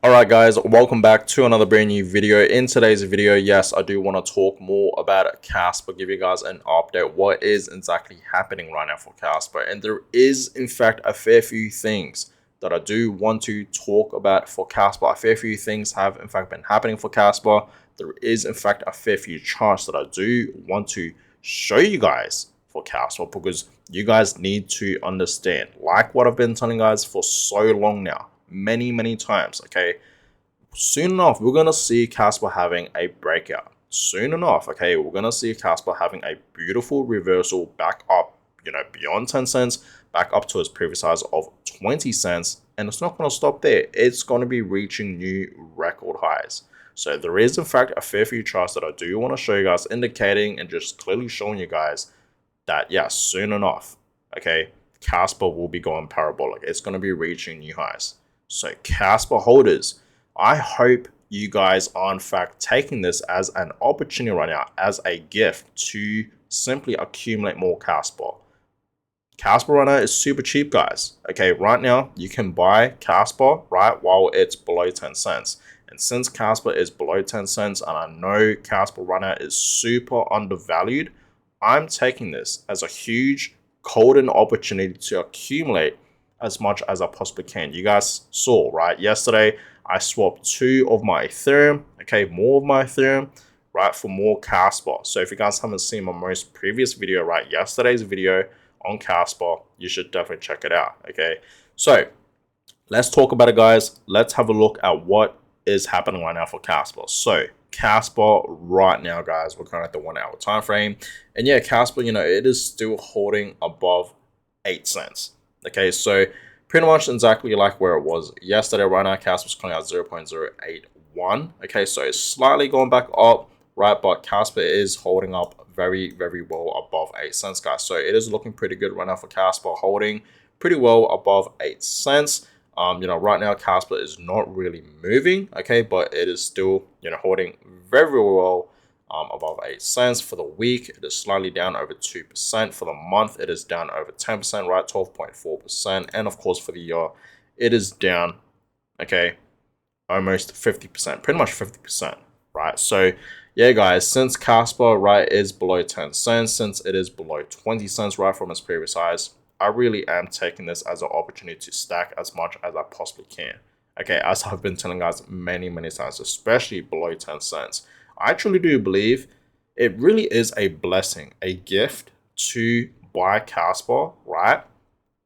Alright guys, welcome back to another brand new video. In today's video, yes, I do want to talk more about Kaspa, give you guys an update what is exactly happening right now for Kaspa. And there is in fact a fair few things that I do want to talk about for Kaspa. A fair few things have in fact been happening for Kaspa. There is in fact a fair few charts that I do want to show you guys for Kaspa, because you guys need to understand, like what I've been telling you guys for so long now, many times. Okay, soon enough we're gonna see Kaspa having a breakout. Soon enough, okay, we're gonna see Kaspa having a beautiful reversal back up, beyond 10 cents, back up to its previous highs of 20 cents. And it's not gonna stop there, it's gonna be reaching new record highs. So there is in fact a fair few charts that I do want to show you guys, indicating and just clearly showing you guys that yeah, soon enough, okay, Kaspa will be going parabolic. It's going to be reaching new highs. So Kaspa holders, I hope you guys are in fact taking this as an opportunity right now, as a gift to simply accumulate more Kaspa. Kaspa right now is super cheap, guys. Okay, right now you can buy Kaspa right while it's below 10 cents. And since Kaspa is below 10 cents, and I know Kaspa right now is super undervalued, I'm taking this as a huge golden opportunity to accumulate as much as I possibly can. You guys saw, right? Yesterday, I swapped 2 of my Ethereum, okay, more of my Ethereum, right, for more Kaspa. So if you guys haven't seen my most previous video, right, yesterday's video on Kaspa, you should definitely check it out, okay? So let's talk about it, guys. Let's have a look at what is happening right now for Kaspa. So Kaspa right now, guys, we're kind of at the 1 hour time frame, and yeah, Kaspa, it is still holding above 8 cents. Okay, so pretty much exactly like where it was yesterday. Right now, Kaspa is coming out 0.081. Okay, so it's slightly going back up, right, but Kaspa is holding up very well above 8 cents, guys. So it is looking pretty good right now for Kaspa, holding pretty well above 8 cents. Right now Kaspa is not really moving, okay, but it is still, holding very well above 8 cents. For the week, it is slightly down over 2%. For the month, it is down over 10%, right, 12.4%. And of course, for the year, it is down, okay, almost 50%, pretty much 50%, right? So yeah, guys, since Kaspa, right, is below 10 cents, since it is below 20 cents, right, from its previous highs, I really am taking this as an opportunity to stack as much as I possibly can. Okay, as I've been telling guys many times, especially below 10 cents. I truly do believe it really is a blessing, a gift to buy Kaspa, right,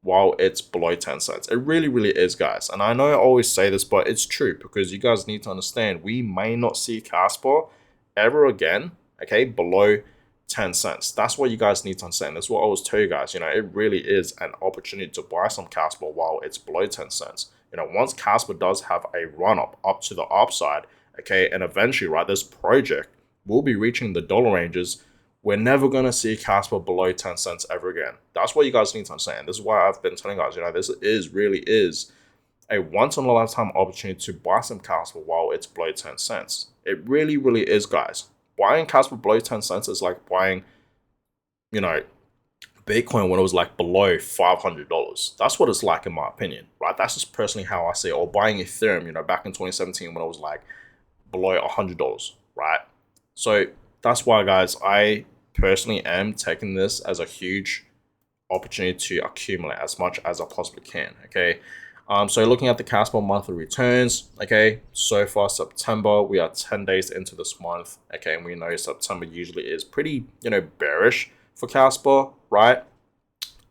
while it's below 10 cents. It really is, guys. And I know I always say this, but it's true, because you guys need to understand, we may not see Kaspa ever again, okay, below 10 cents. That's what you guys need to understand. That's what I always tell you guys. It really is an opportunity to buy some Kaspa while it's below 10 cents. Once Kaspa does have a run up to the upside, okay, and eventually, right, this project will be reaching the dollar ranges, we're never going to see Kaspa below 10 cents ever again. That's what you guys need to understand. This is why I've been telling you guys, this really is a once-in-a-lifetime opportunity to buy some Kaspa while it's below 10 cents. It really is, guys. Buying Kaspa below 10 cents is like buying, Bitcoin when it was like below $500. That's what it's like, in my opinion, right? That's just personally how I see it. Or buying Ethereum, back in 2017 when it was like below $100, right? So that's why, guys, I personally am taking this as a huge opportunity to accumulate as much as I possibly can, okay? So looking at the Kaspa monthly returns, okay, so far September, we are 10 days into this month, okay, and we know September usually is pretty, bearish for Kaspa, right?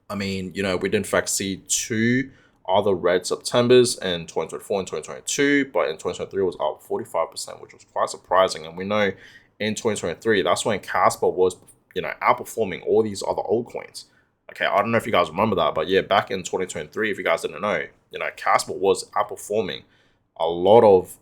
I mean, we did in fact see 2 other red Septembers in 2024 and 2022, but in 2023 it was up 45%, which was quite surprising. And we know in 2023, that's when Kaspa was, outperforming all these other altcoins. Okay, I don't know if you guys remember that, but yeah, back in 2023, if you guys didn't know, Kaspa was outperforming a lot of,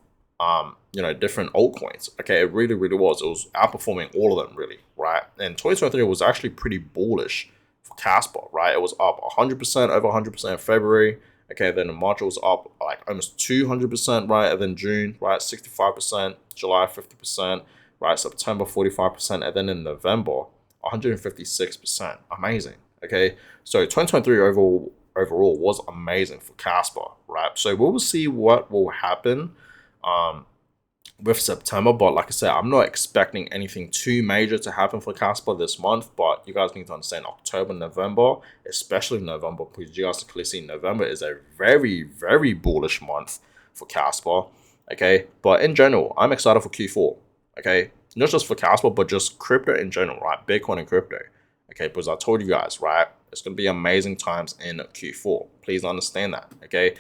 different altcoins. Okay, it really was. It was outperforming all of them, really, right? And 2023 was actually pretty bullish for Kaspa, right? It was up 100%, over 100% in February. Okay, then in March it was up like almost 200%, right? And then June, right, 65%, July 50%, right? September 45%, and then in November 156%. Amazing. Okay, so 2023 overall was amazing for Kaspa, right? So we will see what will happen with September. But like I said, I'm not expecting anything too major to happen for Kaspa this month. But you guys need to understand October, November, especially November, because you guys can clearly see November is a very, very bullish month for Kaspa. Okay, but in general, I'm excited for Q4. Okay, not just for Kaspa, but just crypto in general, right? Bitcoin and crypto. Okay, because I told you guys, right? It's gonna be amazing times in Q4. Please understand that. Okay.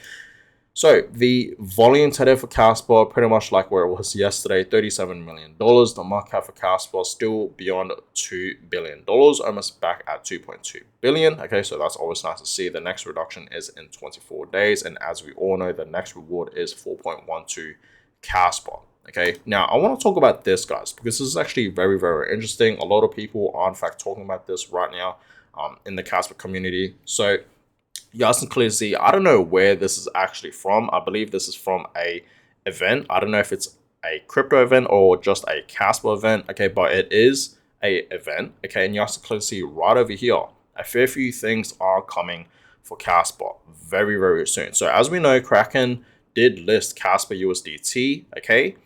So the volume today for Kaspa, pretty much like where it was yesterday, $37 million. The market cap for Kaspa still beyond $2 billion, almost back at 2.2 billion. Okay, so that's always nice to see. The next reduction is in 24 days. And as we all know, the next reward is 4.12 Kaspa. Okay, now I want to talk about this, guys, because this is actually very, very interesting. A lot of people are in fact talking about this right now in the Kaspa community. So you guys can clearly see, I don't know where this is actually from. I believe this is from a event. I don't know if it's a crypto event or just a Kaspa event. Okay, but it is a event. Okay, and you guys can clearly see right over here, a fair few things are coming for Kaspa very, very soon. So as we know, Kraken did list Kaspa USDT. Okay,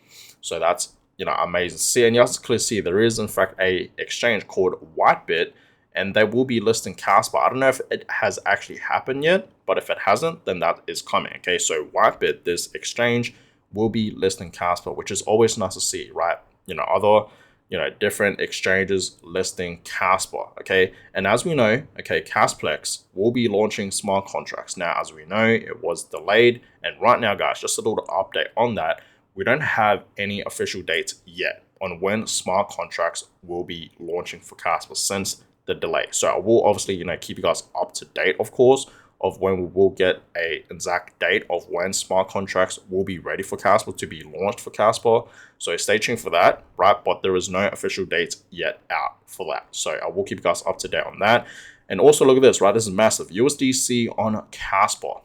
so that's, you know, amazing to see. And you guys can clearly see there is in fact a exchange called Whitebit, and they will be listing Kaspa. I don't know if it has actually happened yet, but if it hasn't, then that is coming. Okay, so Whitebit, this exchange, will be listing Kaspa, which is always nice to see, right? You know, other, you know, different exchanges listing Kaspa. Okay, and as we know, okay, Casplex will be launching smart contracts. Now, as we know, it was delayed, and right now, guys, just a little update on that. We don't have any official dates yet on when smart contracts will be launching for Kaspa since the delay. So I will obviously, you know, keep you guys up to date, of course, of when we will get a exact date of when smart contracts will be ready for Kaspa to be launched for Kaspa. So stay tuned for that, right? But there is no official dates yet out for that. So I will keep you guys up to date on that. And also look at this, right? This is massive. USDC on Kaspa.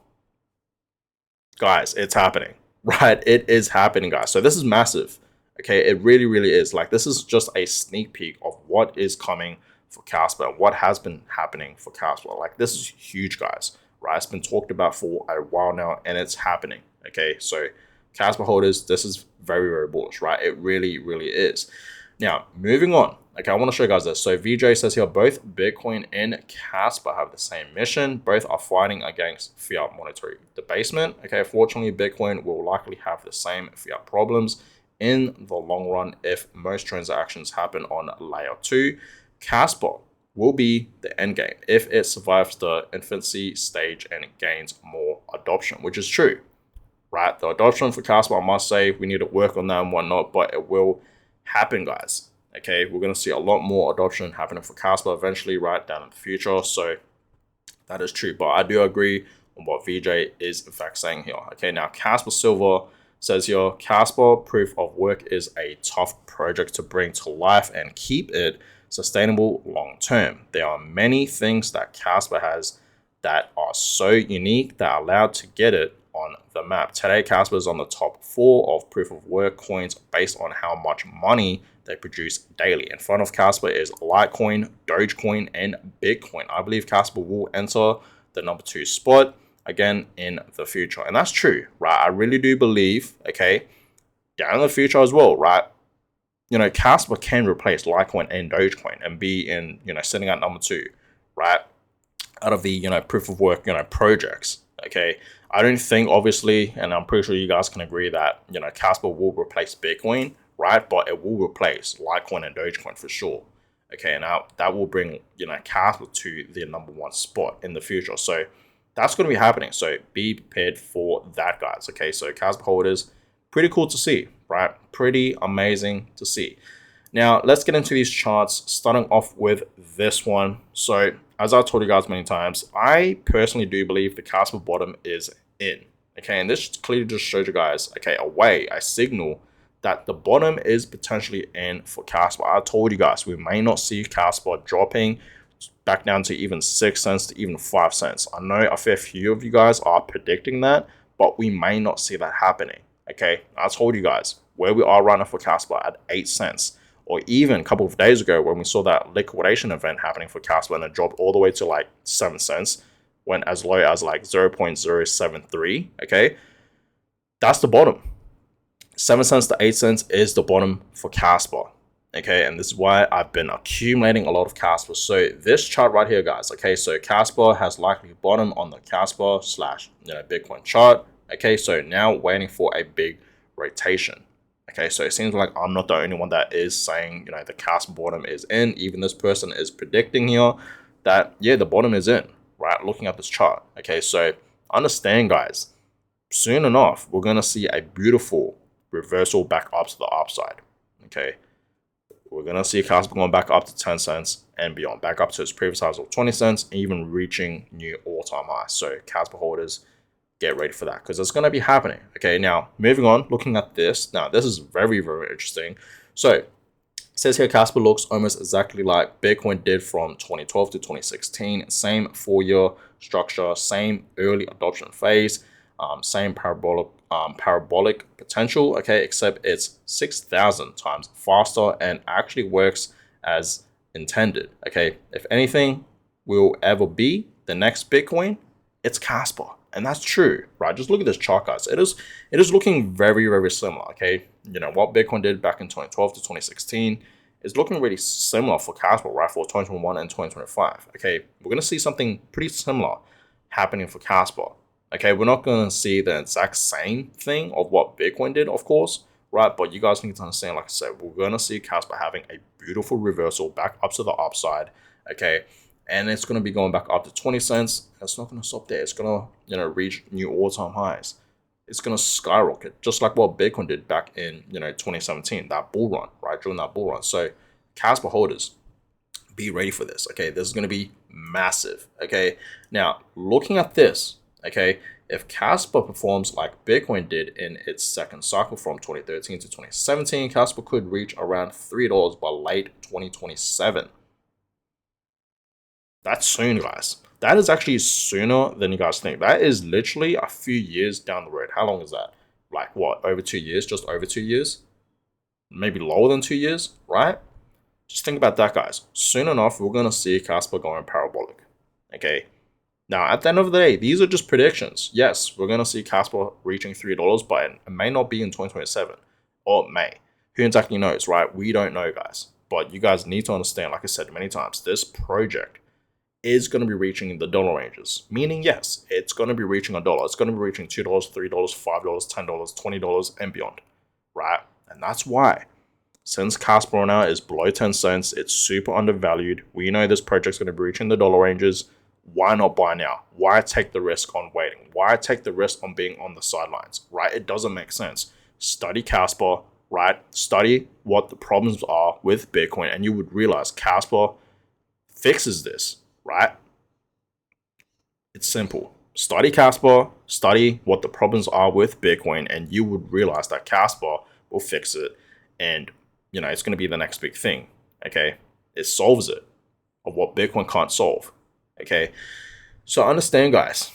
Guys, it's happening, right? It is happening, guys. So this is massive. Okay, it really, really is. Like, this is just a sneak peek of what is coming for Kaspa and what has been happening for Kaspa. Like, this is huge, guys, right? It's been talked about for a while now, and it's happening. Okay, so Kaspa holders, this is very, very bullish, right? It really, really is. Now, moving on. Okay, I want to show you guys this. So VJ says here, both Bitcoin and Kaspa have the same mission. Both are fighting against fiat monetary debasement. Okay, fortunately, Bitcoin will likely have the same fiat problems in the long run if most transactions happen on layer 2. Kaspa will be the end game if it survives the infancy stage and it gains more adoption, which is true, right? The adoption for Kaspa, I must say, we need to work on that and whatnot, but it will happen, guys. Okay, we're going to see a lot more adoption happening for Kaspa eventually, right down in the future. So that is true, but I do agree on what VJ is in fact saying here. Okay, now Kaspa Silver says here, Kaspa proof of work is a tough project to bring to life and keep it sustainable long term. There are many things that Kaspa has that are so unique that allowed to get it on the map. Today, Kaspa is on the top 4 of proof of work coins based on how much money they produce daily. In front of Kaspa is Litecoin, Dogecoin, and Bitcoin. I believe Kaspa will enter the number 2 spot again in the future. And that's true, right? I really do believe, okay, down in the future as well, right? You know, Kaspa can replace Litecoin and Dogecoin and be in, you know, sitting at number 2, right? Out of the, you know, proof of work, you know, projects. Okay, I don't think, obviously, and I'm pretty sure you guys can agree that, you know, Kaspa will replace Bitcoin, right? But it will replace Litecoin and Dogecoin for sure. Okay, now that will bring, you know, Kaspa to the number 1 spot in the future. So that's going to be happening. So be prepared for that, guys. Okay, so Kaspa holders, pretty cool to see, right? Pretty amazing to see. Now, let's get into these charts, starting off with this one. So, as I told you guys many times, I personally do believe the Kaspa bottom is in. Okay, and this clearly just shows you guys, okay, a signal that the bottom is potentially in for Kaspa. I told you guys, we may not see Kaspa dropping back down to even 6 cents to even 5 cents. I know a fair few of you guys are predicting that, but we may not see that happening. Okay, I told you guys where we are right now for Kaspa at 8 cents. Or even a couple of days ago when we saw that liquidation event happening for Kaspa and it dropped all the way to like 7 cents, went as low as like 0.073, okay? That's the bottom. 7 cents to 8 cents is the bottom for Kaspa. Okay, and this is why I've been accumulating a lot of Kaspa. So this chart right here, guys, okay, so Kaspa has likely bottom on the Kaspa slash Bitcoin chart. Okay, so now waiting for a big rotation. Okay, so it seems like I'm not the only one that is saying, the Kaspa bottom is in. Even this person is predicting here that, yeah, the bottom is in, right? Looking at this chart. Okay, so understand, guys, soon enough, we're going to see a beautiful reversal back up to the upside. Okay, we're going to see Kaspa going back up to 10 cents and beyond, back up to its previous highs of 20 cents, even reaching new all-time highs. So Kaspa holders, get ready for that because it's going to be happening. Okay, now moving on, looking at this. Now, this is very, very interesting. So it says here Kaspa looks almost exactly like Bitcoin did from 2012 to 2016. Same 4-year structure, same early adoption phase, same parabolic potential, okay, except it's 6,000 times faster and actually works as intended. Okay, if anything will ever be the next Bitcoin, it's Kaspa. And that's true, right? Just look at this chart, guys. It is looking very, very similar, okay? What Bitcoin did back in 2012 to 2016 is looking really similar for Kaspa, right, for 2021 and 2025. Okay, we're going to see something pretty similar happening for Kaspa. Okay, we're not going to see the exact same thing of what Bitcoin did, of course, right? But you guys need to understand, like I said, we're going to see Kaspa having a beautiful reversal back up to the upside, okay? And it's going to be going back up to 20 cents. It's not going to stop there. It's going to, reach new all-time highs. It's going to skyrocket, just like what Bitcoin did back in, 2017, that bull run, right? During that bull run. So Kaspa holders, be ready for this, okay? This is going to be massive, okay? Now, looking at this, okay, if Kaspa performs like Bitcoin did in its second cycle from 2013 to 2017, Kaspa could reach around $3 by late 2027. That's soon, guys. That is actually sooner than you guys think. That is literally a few years down the road. How long is that? Like what, over 2 years? Just over 2 years? Maybe lower than 2 years, right? Just think about that, guys. Soon enough, we're going to see Kaspa going parabolic. Okay. Now, at the end of the day, these are just predictions. Yes, we're going to see Kaspa reaching $3, but it may not be in 2027. Or it may. Who exactly knows, right? We don't know, guys. But you guys need to understand, like I said many times, this project is going to be reaching the dollar ranges. Meaning, yes, it's going to be reaching $1. It's going to be reaching $2, $3, $5, $10, $20, and beyond, right? And that's why, since Kaspa now is below 10 cents, it's super undervalued. We know this project's going to be reaching the dollar ranges. Why not buy now? Why take the risk on waiting? Why take the risk on being on the sidelines, right? It doesn't make sense. Study Kaspa, right? Study what the problems are with Bitcoin, and you would realize Kaspa fixes this, right? It's simple. Study Kaspa, study what the problems are with Bitcoin, and you would realize that Kaspa will fix it. And, it's going to be the next big thing, okay? It solves it of what Bitcoin can't solve, okay? So understand, guys,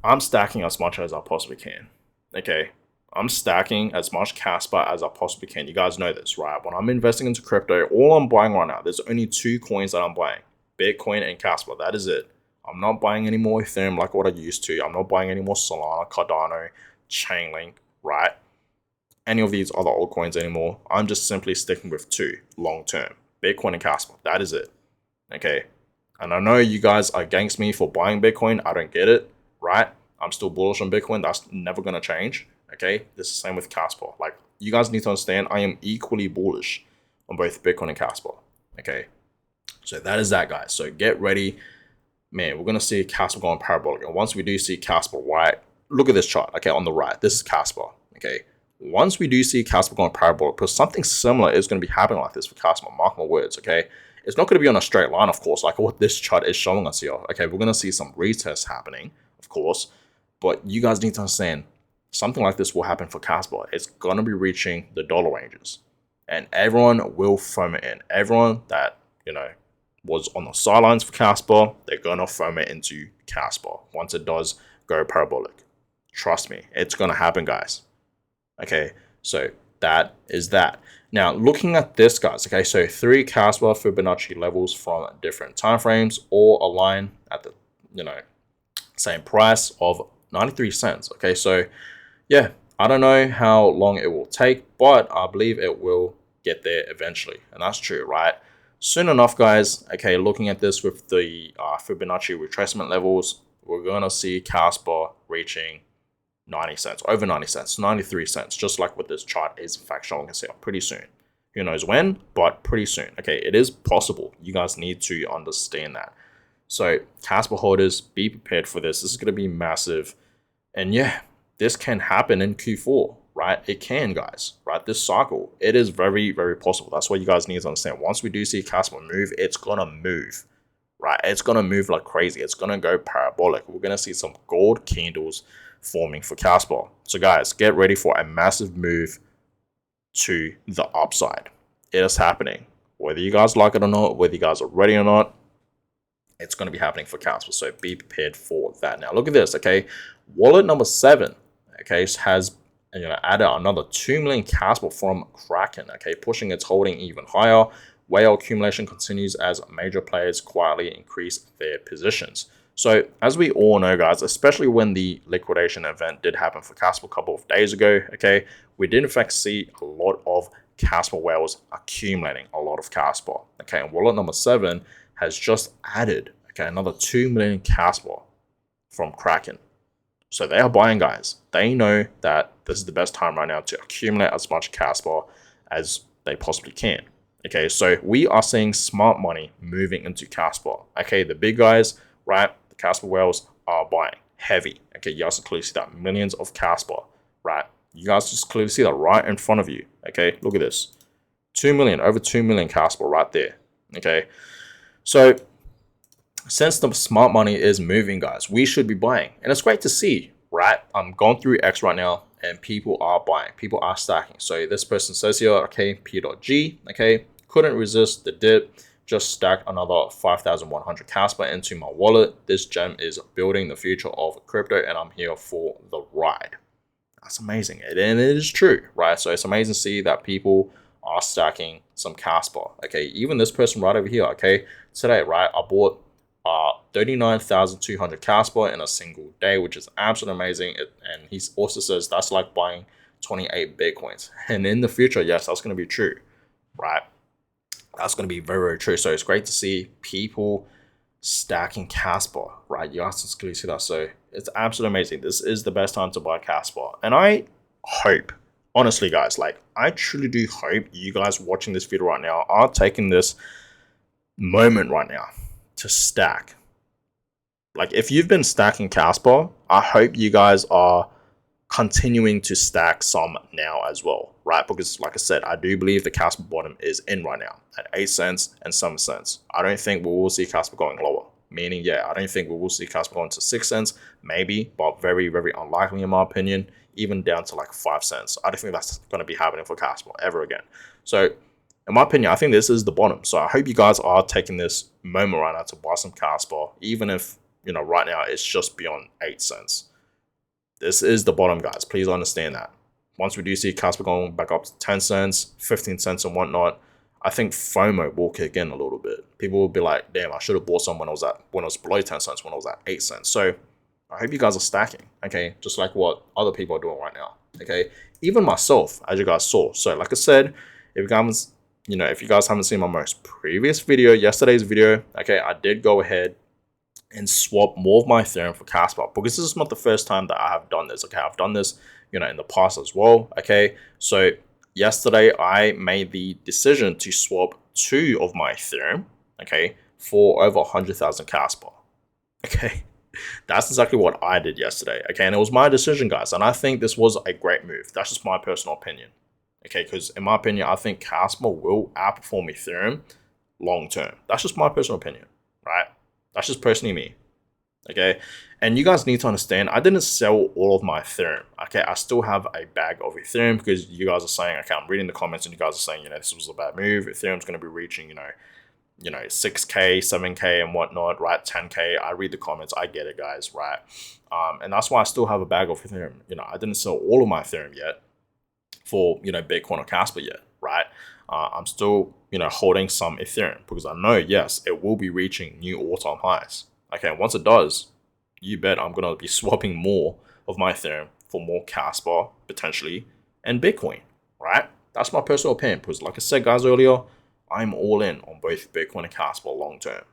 I'm stacking as much as I possibly can, okay? I'm stacking as much Kaspa as I possibly can. You guys know this, right? When I'm investing into crypto, all I'm buying right now, there's only 2 coins that I'm buying. Bitcoin and Kaspa. That is it. I'm not buying any more Ethereum like what I used to. I'm not buying any more Solana, Cardano, Chainlink, right? Any of these other altcoins anymore. I'm just simply sticking with 2 long term. Bitcoin and Kaspa. That is it. Okay. And I know you guys are against me for buying Bitcoin. I don't get it, right? I'm still bullish on Bitcoin. That's never going to change. Okay. This is the same with Kaspa. Like, you guys need to understand, I am equally bullish on both Bitcoin and Kaspa. Okay. So that is that, guys. So get ready. Man, we're going to see Kaspa going parabolic. And once we do see Kaspa, right, look at this chart, okay, on the right. This is Kaspa, okay? Once we do see Kaspa going parabolic, because something similar is going to be happening like this for Kaspa, mark my words, okay? It's not going to be on a straight line, of course, like what this chart is showing us here. Okay, we're going to see some retests happening, of course. But you guys need to understand, something like this will happen for Kaspa. It's going to be reaching the dollar ranges. And everyone will FOMO in. Everyone that, was on the sidelines for Kaspa, they're going to FOMO into Kaspa once it does go parabolic. Trust me, it's going to happen, guys. Okay, so that is that. Now, looking at this, guys, okay, so 3 Kaspa Fibonacci levels from different time frames all align at the, same price of 93 cents. Okay, so yeah, I don't know how long it will take, but I believe it will get there eventually. And that's true, right? Soon enough, guys, okay, looking at this with the Fibonacci retracement levels, we're going to see Kaspa reaching 90 cents, over 90 cents, 93 cents, just like what this chart is in fact showing us here pretty soon. Who knows when, but pretty soon. Okay, it is possible. You guys need to understand that. So Kaspa holders, be prepared for this. This is going to be massive. And yeah, this can happen in Q4, right? It can, guys, right? This cycle, it is very, very possible. That's what you guys need to understand. Once we do see Kaspa move, it's going to move, right? It's going to move like crazy. It's going to go parabolic. We're going to see some gold candles forming for Kaspa. So guys, get ready for a massive move to the upside. It is happening. Whether you guys like it or not, whether you guys are ready or not, it's going to be happening for Kaspa. So be prepared for that. Now look at this, okay? Wallet number 7, okay, has added another 2 million Kaspa from Kraken, okay, pushing its holding even higher. Whale accumulation continues as major players quietly increase their positions. So as we all know, guys, especially when the liquidation event did happen for Kaspa a couple of days ago, okay, we did in fact see a lot of Kaspa whales accumulating a lot of Kaspa, okay, and wallet number 7 has just added, okay, another 2 million Kaspa from Kraken. So they are buying, guys. They know that this is the best time right now to accumulate as much Kaspa as they possibly can. Okay, so we are seeing smart money moving into Kaspa. Okay, the big guys, right, the Kaspa whales are buying heavy. Okay, you guys can clearly see that. Millions of Kaspa, right? You guys just clearly see that right in front of you. Okay, look at this. 2 million, over 2 million Kaspa right there. Okay, so since the smart money is moving, guys, we should be buying. And it's great to see, right? I'm going through X right now and people are buying. People are stacking. So this person says here, okay, P.G, okay, couldn't resist the dip. Just stacked another 5,100 Kaspa into my wallet. This gem is building the future of crypto and I'm here for the ride. That's amazing. And it is true, right? So it's amazing to see that people are stacking some Kaspa. Okay, even this person right over here, okay, today, right, I bought 39,200 Kaspa in a single day, which is absolutely amazing. And he also says that's like buying 28 Bitcoins. And in the future, yes, that's going to be true, right? That's going to be very, very true. So it's great to see people stacking Kaspa, right? You guys can clearly see that. So it's absolutely amazing. This is the best time to buy Kaspa. And I hope, honestly, guys, like I truly do hope you guys watching this video right now are taking this moment right now to stack. Like if you've been stacking Kaspa, I hope you guys are continuing to stack some now as well, right? Because like I said, I do believe the Kaspa bottom is in right now at 8 cents and some cents. I don't think we will see Kaspa going lower. Meaning, yeah, I don't think we will see Kaspa going to 6 cents, maybe, but very, very unlikely in my opinion, even down to like 5 cents. I don't think that's going to be happening for Kaspa ever again. So in my opinion, I think this is the bottom. So I hope you guys are taking this moment right now to buy some Kaspa, even if, right now it's just beyond 8 cents. This is the bottom, guys. Please understand that. Once we do see Kaspa going back up to 10 cents, 15 cents and whatnot, I think FOMO will kick in a little bit. People will be like, damn, I should have bought some when it was below 10 cents, when it was at 8 cents. So I hope you guys are stacking, okay? Just like what other people are doing right now, okay? Even myself, as you guys saw. So like I said, if you guys haven't seen my most previous video, yesterday's video, okay, I did go ahead and swap more of my Ethereum for Kaspa, because this is not the first time that I have done this. Okay, I've done this, in the past as well. Okay, so yesterday I made the decision to swap 2 of my Ethereum, okay, for over 100,000 Kaspa. Okay, that's exactly what I did yesterday. Okay, and it was my decision, guys, and I think this was a great move. That's just my personal opinion. Okay, because in my opinion, I think Kaspa will outperform Ethereum long term. That's just my personal opinion, right? That's just personally me, okay? And you guys need to understand, I didn't sell all of my Ethereum, okay? I still have a bag of Ethereum, because you guys are saying, okay, I'm reading the comments and you guys are saying, this was a bad move. Ethereum's going to be reaching, 6K, 7K and whatnot, right? 10K. I read the comments. I get it, guys, right? And that's why I still have a bag of Ethereum. I didn't sell all of my Ethereum yet for, Bitcoin or Kaspa yet, right? I'm still, holding some Ethereum, because I know, yes, it will be reaching new all-time highs. Okay, once it does, you bet I'm going to be swapping more of my Ethereum for more Caspa potentially and Bitcoin, right? That's my personal opinion because, like I said, guys, earlier, I'm all in on both Bitcoin and Caspa long term.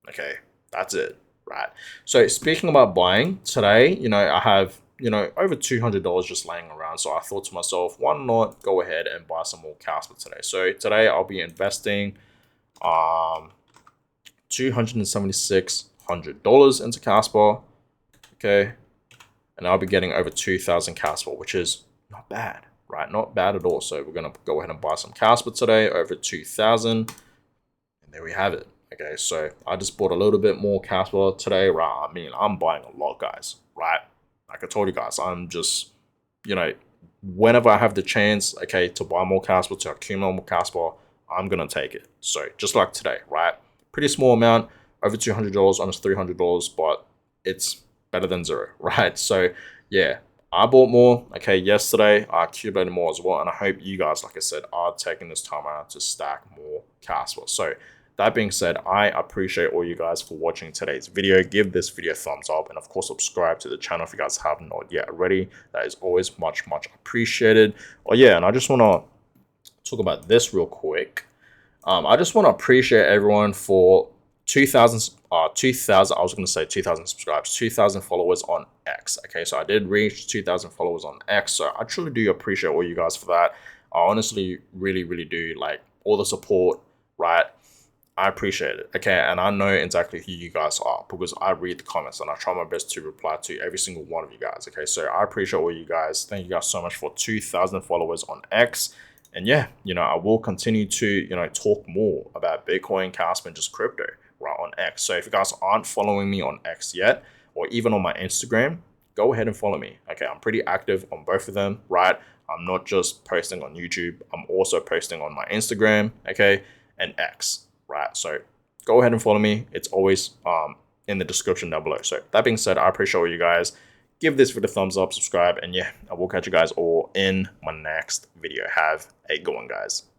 Okay, that's it, right? So speaking about buying today, I have over $200 just laying around. So I thought to myself, why not go ahead and buy some more Caspa today? So today I'll be investing $276 into Caspa. Okay, and I'll be getting over 2,000 Caspa, which is not bad, right? Not bad at all. So we're gonna go ahead and buy some Caspa today, over 2,000, and there we have it. Okay, so I just bought a little bit more Caspa today, right? I mean, I'm buying a lot, guys, right? Like I told you guys, I'm just, whenever I have the chance, okay, to buy more Caspa, to accumulate more Caspa, I'm gonna take it. So just like today, right? Pretty small amount, over $200, almost $300, but it's better than zero, right? So yeah, I bought more. Okay, yesterday I accumulated more as well, and I hope you guys, like I said, are taking this time out to stack more Caspa. So that being said, I appreciate all you guys for watching today's video. Give this video a thumbs up, and of course subscribe to the channel if you guys have not yet already. That is always much appreciated. Oh yeah, and I just want to talk about this real quick. I just want to appreciate everyone for 2,000 I was going to say 2,000 subscribers, 2,000 followers on X. Okay, so I did reach 2,000 followers on X, so I truly do appreciate all you guys for that. I honestly really do, like, all the support, right? I appreciate it. Okay, and I know exactly who you guys are because I read the comments and I try my best to reply to every single one of you guys. Okay, so I appreciate all you guys. Thank you guys so much for 2,000 followers on X. And yeah, I will continue to, talk more about Bitcoin, Caspa, and just crypto, right, on X. So if you guys aren't following me on X yet, or even on my Instagram, go ahead and follow me. Okay, I'm pretty active on both of them, right? I'm not just posting on YouTube. I'm also posting on my Instagram, okay, and X, right? So go ahead and follow me. It's always in the description down below. So that being said, I appreciate all you guys. Give this video a thumbs up, subscribe, and yeah, I will catch you guys all in my next video. Have a good one, guys.